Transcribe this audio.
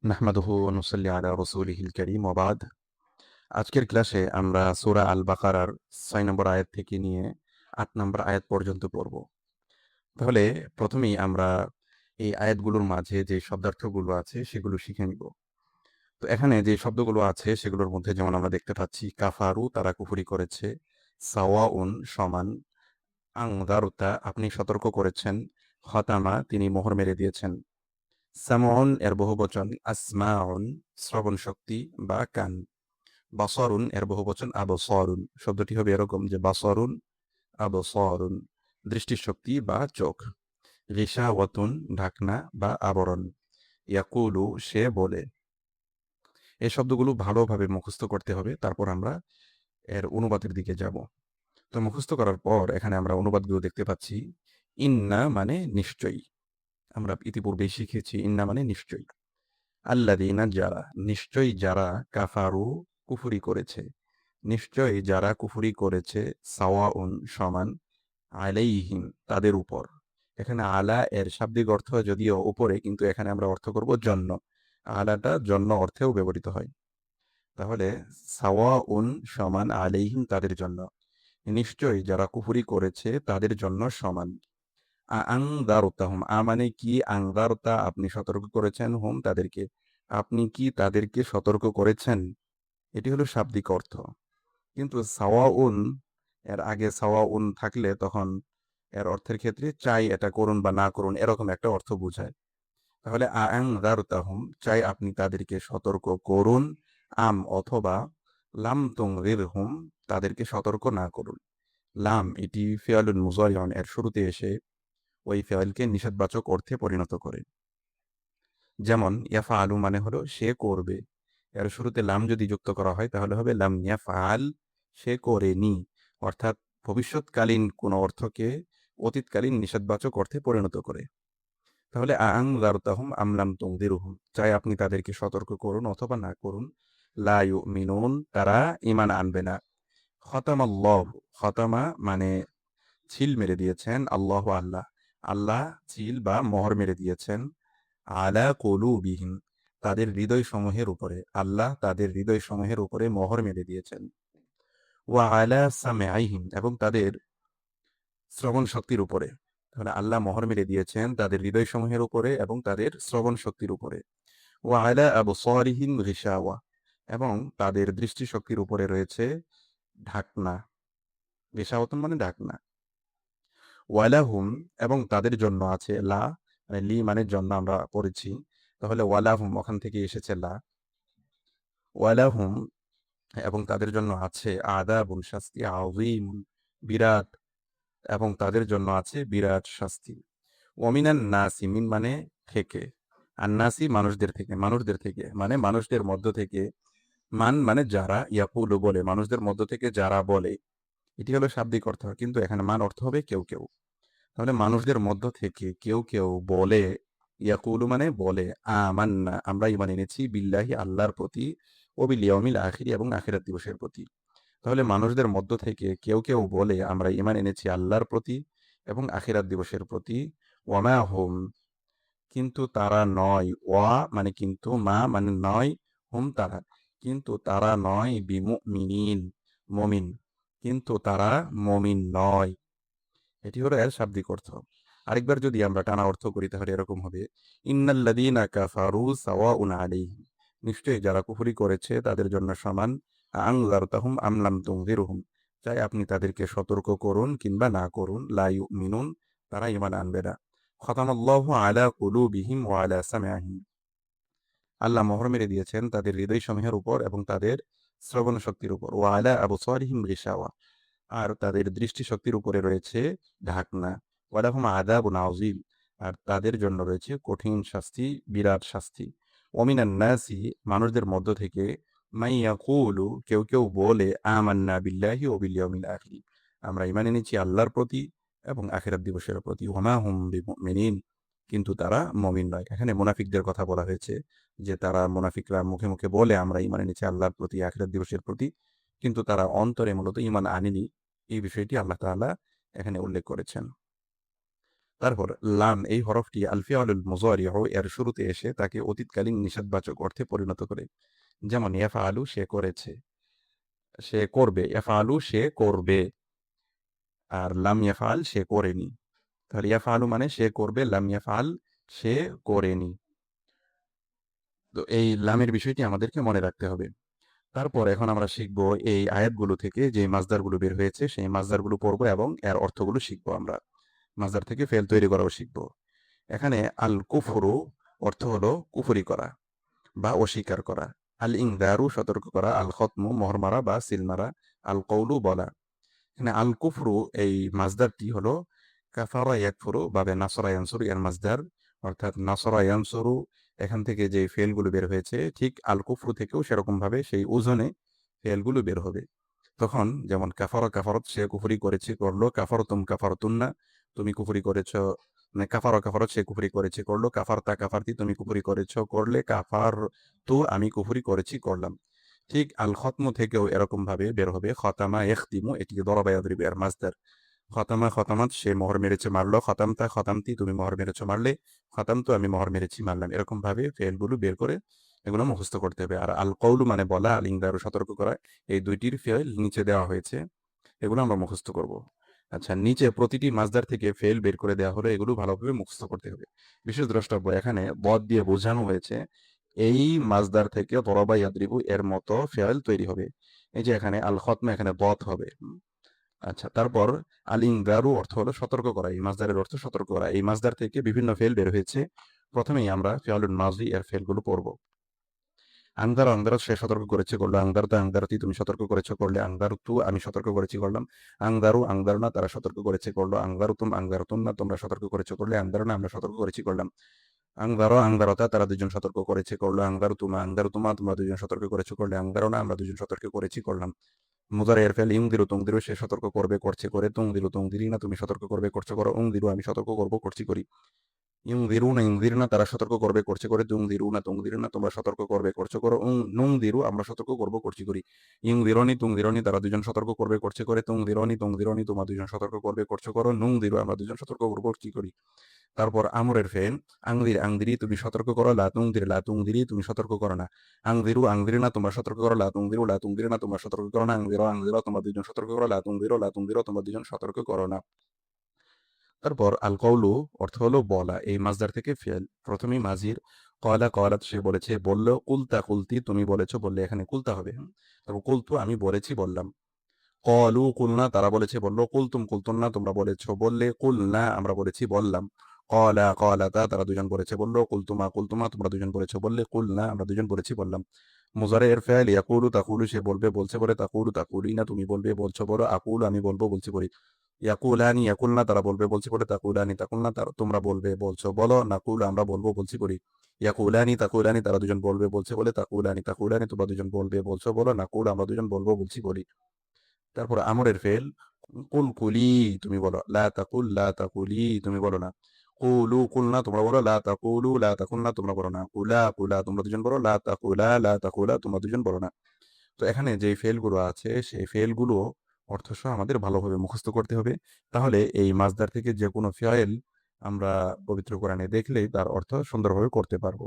নাহমাদুহু ওয়া নুসাল্লি আলা রাসূলিহিল কারীম ওয়া বাদ। আজকের ক্লাসে আমরা সূরা আল বাকারার ৬ নম্বর আয়াত থেকে নিয়ে ৮ নম্বর আয়াত পর্যন্ত পড়ব। তাহলে প্রথমেই আমরা এই আয়াতগুলোর মাঝে যে শব্দার্থগুলো আছে সেগুলো শিখে নিব। তো এখানে যে শব্দগুলো আছে সেগুলোর মধ্যে যেমন আমরা দেখতে পাচ্ছি কাফারু তারা কুফরি করেছে, সাওয়াউন সমান, আনযারতা আপনি সতর্ক করেছেন, খতামা তিনি মোহর মেরে দিয়েছেন, সামউন এর বহুবচন আসমাউন শ্রবণ শক্তি বা কান, বাসরুন এর বহুবচন আবসরুন শব্দটি হবে এরকম যে বাসরুন আবসরুন দৃষ্টিশক্তি বা চোখ, রিশাওয়াতুন ঢাকনা বা আবরণ, ইয়াকুলু সে বলে। এই শব্দগুলো ভালোভাবে মুখস্থ করতে হবে, তারপর আমরা এর অনুবাদের দিকে যাব। তো মুখস্থ করার পর এখানে আমরা অনুবাদগুলো দেখতে পাচ্ছি। ইন্না মানে নিশ্চয়ই, আমরা ইতিপূর্বেই শিখেছি ইন্না মানে নিশ্চয়ই। আল্লাযীনা যারা, নিশ্চয়ই যারা, কাফারু কুফরি করেছে, নিশ্চয়ই যারা কুফরি করেছে, সাওয়াউন সমান, আলাইহিম তাদের উপর। এখানে আলা এর শাব্দিক অর্থ যদিও উপরে, কিন্তু এখানে আমরা অর্থ করব জন্য। আলাটা জন্য অর্থেও ব্যবহৃত হয়। তাহলে সাওয়াউন সমান আলাইহিম তাদের জন্য, নিশ্চয়ই যারা কুফরি করেছে তাদের জন্য সমান। আংদারতাহুম মানে কি, আংদারতা আপনি সতর্ক করেছেন, হুম তাদেরকে, আপনি কি তাদেরকে সতর্ক করেছেন, এটি হলো শাব্দিক অর্থ। কিন্তু সাওয়াউন এর আগে সাওয়াউন থাকলে তখন এর অর্থের ক্ষেত্রে চাই এটা করুন বা না করুন এরকম একটা অর্থ বোঝায়। তাহলে আংদারতাহুম চাই আপনি তাদেরকে সতর্ক করুন, অথবা লাম তুনযিরহুম তাদেরকে সতর্ক না করুন। লাম এটি ফিআলুন মুযারিউন এর শুরুতে এসে ওই ফেলকে নিষেধবাচক অর্থে পরিণত করে। যেমন ইয়াফআলু মানে হলো সে করবে, এর শুরুতে লাম যদি যুক্ত করা হয় তাহলে হবে লাম ইয়াফআল সে করেনি, অর্থাৎ ভবিষ্যৎকালীন কোন অর্থকে অতীতকালীন নিষেধবাচক অর্থে পরিণত করে। তাহলে আনযারতাহুম আম লাম তুনযিরহুম চাই আপনি তাদেরকে সতর্ক করুন অথবা না করুন, লা ইউমিনুন তারা ঈমান আনবে না। খতামাল্লাহু, খতামা মানে ছিল মেরে দিয়েছেন, আল্লাহ আল্লাহ, আল্লাহ ছিল বা মোহর মেরে দিয়েছেন, আলা কুলুবিহিম তাদের হৃদয় সমূহের উপরে, আল্লাহ তাদের হৃদয় সমূহের উপরে মোহর মেরে দিয়েছেন। ওয়া আলা সামঈহিম এবং তাদের শ্রবণ শক্তির উপরে। তাহলে আল্লাহ মোহর মেরে দিয়েছেন তাদের হৃদয় সমূহের উপরে এবং তাদের শ্রবণ শক্তির উপরে। ওয়া আলা আবসারিহিম গিশাওয়া এবং তাদের দৃষ্টিশক্তির উপরে রয়েছে ঢাকনা। গিশাওয়াতুন মানে ঢাকনা। ওয়ালাহুম এবং তাদের জন্য আছে, লা মানে লি মানে জন্য আমরা পড়েছি, তাহলে ওয়ালাহুম ওখান থেকে এসেছে লা। ওয়ালাহুম এবং তাদের জন্য আছে আযাবুন শাস্তি, আযীম বিরাট, এবং তাদের জন্য আছে বিরাট শাস্তি। ওয়ামিনান নাসি মিন মানে থেকে, আন্নাসি মানুষদের থেকে, মানুষদের থেকে মানে মানুষদের মধ্য থেকে, মান মানে যারা, ইয়াকুলু বলে মানুষদের মধ্য থেকে যারা বলে, এটি হলো শাব্দিক অর্থ, কিন্তু এখানে মান অর্থ হবে কেউ কেউ। তাহলে মানুষদের মধ্য থেকে কেউ কেউ বলে, ইয়াকুলু মানে বলে, আমান্না আমরা ঈমান এনেছি, বিল্লাহি আল্লাহর প্রতি, ও বিল ইয়াউমিল আখির এবং আখিরাত দিবসের প্রতি। তাহলে মানুষদের মধ্য থেকে কেউ কেউ বলে আমরা ঈমান এনেছি আল্লাহর প্রতি এবং আখিরাত দিবসের প্রতি। ওয়ামা হুম কিন্তু তারা নয়, ওয়া মানে কিন্তু, মা মানে নয়, হুম তারা কিন্তু তারা নয়, বিমুমিনিন মুমিন কিন্তু তারা মুমিন নয়। এটি হলো এর শাব্দিক অর্থ। আরেকবার যদি আমরা টানা অর্থ করি তাহলে এরকম হবে, ইন্নাল্লাযীনা কাফারু সাওয়াউন আলাইহিম নিশ্চয়ই যারা কুফরি করেছে তাদের জন্য সমান, আনযারতাহুম আম লাম তুনযিরহুম চাই আপনি তাদেরকে সতর্ক করুন কিংবা না করুন, লা ইউমিনুন তারা ঈমান আনবে না। খতামাল্লাহু আলা কুলুবিহিম ওয়া আলা সামঈহিম আল্লাহ মোহর মেরে দিয়েছেন তাদের হৃদয়সমূহের উপর এবং তাদের শ্রবণ শক্তির উপর। ওয়া আলা আবসারিহিম গিশাওয়া আর তাদের দৃষ্টিশক্তির উপরে রয়েছে ঢাকনা। ওয়ালাহুম আযাবুন আযীম আর তাদের জন্য রয়েছে কঠিন শাস্তি, বিরাট শাস্তি। ওয়ামিনান নাসি মানুষদের মধ্য থেকে, মাই ইয়াকুলু কেউ কেউ বলে, আমান্না বিল্লাহি ওয়া বিল ইয়াউমিল আখির আমরা ঈমান এনেছি আল্লাহর প্রতি এবং আখিরাত দিবসের প্রতি। ওয়ামা হুম বিমুমিনিন কিন্তু তারা মুমিন নয়। এখানে মুনাফিকদের কথা বলা হয়েছে, যে তারা মুনাফিকরা মুখে মুখে বলে আমরা ঈমান এনেছি আল্লাহর প্রতি, আখিরাত দিবসের প্রতি, কিন্তু তারা অন্তরে মূলত ঈমান আনেনি। এই বিষয়টি আল্লাহ তাআলা এখানে উল্লেখ করেছেন। তারপর লাম এই হরফটি আল ফিআলুল মুযারিউ এর শুরুতে এসে তাকে অতীতকালীন নিষেধবাচক অর্থে পরিণত করে। যেমন ইয়াফআলু সে করেছে, সে করবে, ইয়াফআলু সে করবে, আর লাম ইয়াফআল সে করেনি। তাহলে ইয়াফআলু মানে সে করবে, লাম ইয়াফআল সে করেনি। তো এই লামের বিষয়টি আমাদেরকে মনে রাখতে হবে। তারপর এখন আমরা শিখব এই আয়াতগুলো থেকে যে মাসদারগুলো বের হয়েছে সেই মাসদারগুলো পড়বো এবং এর অর্থগুলো শিখবো আমরা। মাসদার থেকে ফেল তৈরি করাও শিখবো। এখানে আল কুফরু অর্থ হলো কুফরি করা বা অস্বীকার করা। আল ইনদারু সতর্ক করা, আল খতমু মোহর মারা বা সিল মারা, আল কৌলু বলা। এখানে আল কুফরু এই মাসদারটি হলো কাফারা ইয়াকফুরু বাবে নাসরা ইয়ানসুরু এর মাসদার, অর্থাৎ নাসরা ইয়ানসুরু এখান থেকে যে ফেলগুলো বের হয়েছে ঠিক আল কুফরু থেকেও সেরকম ভাবে সেই ওজনে ফেলগুলো বের হবে। তখন যেমন কাফারা কাফারত সে কুফরি করেছে করলো, কাফারতুম কাফারতুন্না তুমি কুফরি করেছ, মানে কাফারা কাফারত সে কুফরি করেছে করলো, কাফারতা কাফারতি তুমি কুফরি করেছ করলে, কাফার তো আমি কুফরি করেছি করলাম। ঠিক আল খতমু থেকেও এরকম ভাবে বের হবে খতামা ইখতিমু, এটি দরাবা ইয়াদরিবু এর মাসদার। খতামা খতামাত সে মোহর মেরেছে মারলো, খতামতা খতামতি তুমি মোহর মেরেছো মারলে, খতামতু আমি মোহর মেরেছি মারলাম। এরকম ভাবে ফেলগুলো বের করে এগুলো মুখস্থ করতে হবে। আর আল কৌলু মানে বলা, আল ইনদারু সতর্ক করা, এই দুইটির ফেল নিচে দেওয়া হয়েছে, এগুলো আমরা মুখস্থ করব। আচ্ছা, নিচে প্রতিটি মাসদার থেকে ফেল বের করে দেওয়া হলো, এগুলো ভালোভাবে মুখস্থ করতে হবে। বিশেষ দ্রষ্টব্য এখানে বদ দিয়ে বোঝানো হয়েছে এই মাসদার থেকে দরাবা ইয়াদরিবু এর মতো ফেল তৈরি হবে। এই যে এখানে আল খতমা এখানে বদ হবে। আচ্ছা, তারপর আল ইনদারু অর্থ হলো সতর্ক করা, এই মাসদারের অর্থ সতর্ক করা। এই মাসদার থেকে বিভিন্ন ফেল বের হয়েছে। প্রথমেই আমরা ফিআলুল মাজি এর ফেলগুলো পড়বো। আংদার আংদার সে সতর্ক করেছে করলো, আংদারতা আংদারতি তুমি সতর্ক করেছো করলে, আংদার তু আমি সতর্ক করেছি করলাম, আংদারু আংদার না তারা সতর্ক করেছে করলো, আংদারু তুম আংদার তুম না তোমরা সতর্ক করেছো করলে, আংদার না আমরা সতর্ক করেছি করলাম, আংদারো আংদারতা তারা দুজন সতর্ক করেছে করলো, আংদারু তুমা তোমরা দুজন সতর্ক করেছো করলে, আংদারো না আমরা দুজন সতর্ক করেছি করলাম। মুজারে এর ফেল ইংদিরু তুংদিরু সে সতর্ক করবে করছে করে, তুংদিরু তুংদিরি না তুমি সতর্ক করবে করছো করো, উংদিরু আমি সতর্ক করবো করছি করি, ইউনযিরুনা ইনযিরনা তারা সতর্ক করবে করছে করে, তুনযিরুনা তুনযিরনা তোমরা সতর্ক করবে করছো করো, নুনযিরু আমরা সতর্ক করব করছি করি, ইউনযিরনি তুনযিরনি তারা দুজন সতর্ক করবে করছে করে, তুনযিরনি তুনযিরনি তোমরা দুজন সতর্ক করবে করছো করো, নুনযিরু আমরা দুজন সতর্ক করব করছি করি। তারপর আমরের ফেল আংদির আংদিরি তুমি সতর্ক করো, লা তুনদির লা তুনদিরি তুমি সতর্ক করো না, আংদিরু আংদিরিনা তোমরা সতর্ক করো, লা তুনদিরু লা তুনদিরিনা তোমরা সতর্ক করো না, আংদিরো আংদিরো তোমরা দুজন সতর্ক করো, লা তুনদিরো তোমরা দুজন সতর্ক করো না। তারপর আল কওলু অর্থ হলো বলা, এই মাসদার থেকে ফেল। প্রথমেই মাজির কয়লা কয়লাত সে বলেছে বললো, কুলতা কুলতি তুমি বলেছো বললে, এখানে কুলতা হবে। তারপর কুলতু আমি বলেছি বললাম, কলু কুলনা তারা বলেছে বললো, কুলতুম কুলতুন্না তোমরা বলেছো বললে, কুলনা আমরা বলেছি বললাম, কলা কলাতা তারা দুজন বলেছে বললো, কুলতুমা কুলতুমা তোমরা দুজন বলেছো বললে, কুলনা আমরা দুজন বলেছি বললাম। মুজারে এর ফেল ইয়াকুলু তাকুলু সে বলবে বলছে বলে, তাকুলু তাকুলিনা তুমি বলবে বলছো বলো, আকুলু আমি বলবো বলছি বলি, ইয়াকুলানি ইয়াকুলনা তারা বলবে বলছি বলে, তাকুলানি তাকুলনা তারা তোমরা বলবে বলছো বলো, নাকুল আমরা বলবো বলছি করি, ইয়াকুলানি তাকুলানি তারা দুজন বলবে বলছে বলে, তাকুলানি তাকুলানি তোমরা দুজন বলবে বলছো বলো, নাকুল আমরা দুজন বলবো বলছি বলি। তারপর আমরের ফেল কুল কুলি তুমি বলো, লা তাকুল লা তাকুলি তুমি বলো না, কুলু কুলনা তোমরা বলো, লা তাকুলু লা তাকুলনা তোমরা বলো না, কুলা কুলা তোমরা দুজন বলো, লা তাকুলা তোমরা দুজন বলো না। তো এখানে যে ফেলগুলো আছে সেই ফেলগুলো অর্থসহ আমাদের ভালোভাবে মুখস্থ করতে হবে। তাহলে এই মাসদার থেকে যে কোনো ফেল আমরা পবিত্র কোরআনে দেখলেই তার অর্থ সুন্দরভাবে করতে পারবো।